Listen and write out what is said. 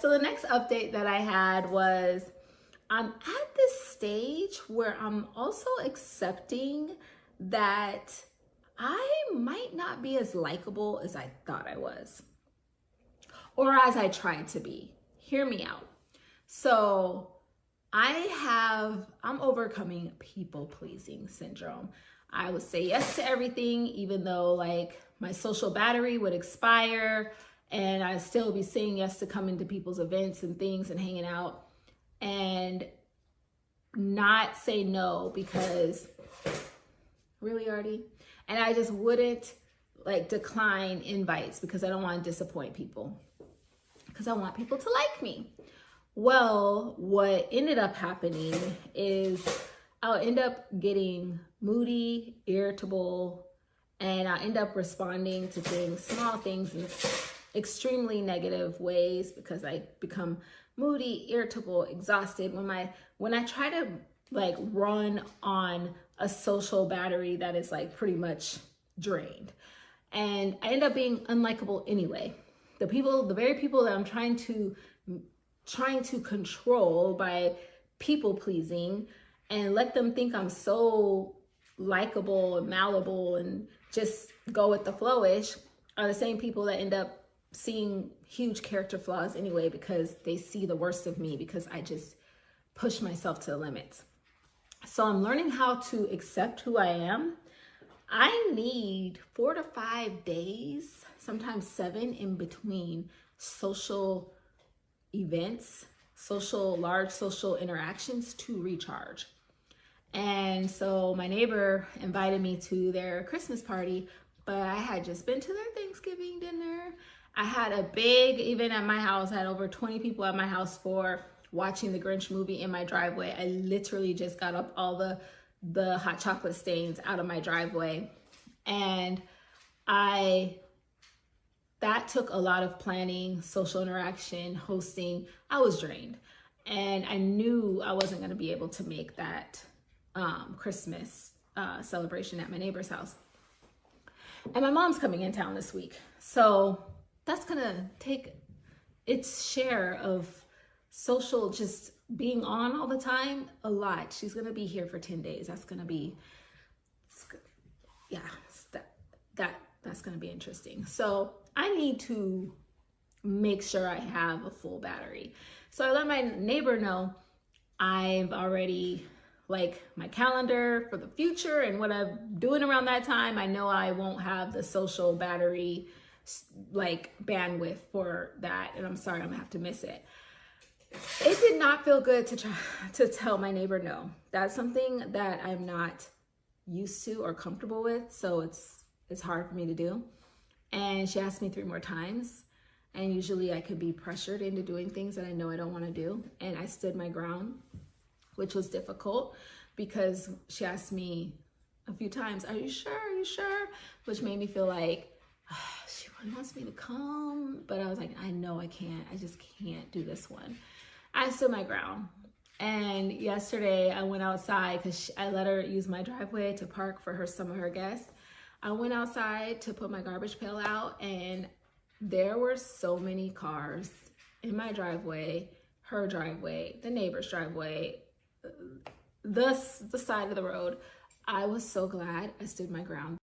So the next update that I had was I'm at this stage where I'm also accepting that I might not be as likable as I thought I was, or as I tried to be. Hear me out. So I'm overcoming people pleasing syndrome. I would say yes to everything, even though like my social battery would expire and I'd still be saying yes to coming to people's events and things and hanging out, and not say no because really, Artie? And I just wouldn't like decline invites because I don't want to disappoint people, because I want people to like me. Well, what ended up happening is I'll end up getting moody, irritable, and I end up responding to things, small things, in extremely negative ways because I become moody, irritable, exhausted when I try to like run on a social battery that is like pretty much drained. And I end up being unlikable anyway. The very people that I'm trying to control by people pleasing and let them think I'm so likable and malleable and just go with the flowish are the same people that end up seeing huge character flaws anyway, because they see the worst of me because I just push myself to the limits. So I'm learning how to accept who I am. I need 4 to 5 days, sometimes 7, in between social events, large social interactions to recharge. And so my neighbor invited me to their Christmas party, but I had just been to their Thanksgiving dinner. I had a big event at my house. I had over 20 people at my house for watching the Grinch movie in my driveway. I literally just got up all the hot chocolate stains out of my driveway. And that took a lot of planning, social interaction, hosting. I was drained. And I knew I wasn't going to be able to make that Christmas celebration at my neighbor's house. And my mom's coming in town this week. So that's going to take its share of social, just being on all the time, a lot. She's going to be here for 10 days. That's going to be, that's going to be interesting. So I need to make sure I have a full battery. So I let my neighbor know I've already like my calendar for the future and what I'm doing around that time. I know I won't have the social battery like bandwidth for that, and I'm sorry, I'm gonna have to miss it. It did not feel good to tell my neighbor no. That's something that I'm not used to or comfortable with, so it's hard for me to do. And she asked me 3 more times, and usually I could be pressured into doing things that I know I don't want to do, and I stood my ground, which was difficult because she asked me a few times, are you sure? Are you sure? Which made me feel like she really wants me to come, but I was like, I know I can't. I just can't do this one. I stood my ground. And yesterday I went outside because I let her use my driveway to park for some of her guests. I went outside to put my garbage pail out, and there were so many cars in my driveway, her driveway, the neighbor's driveway, the side of the road. I was so glad I stood my ground.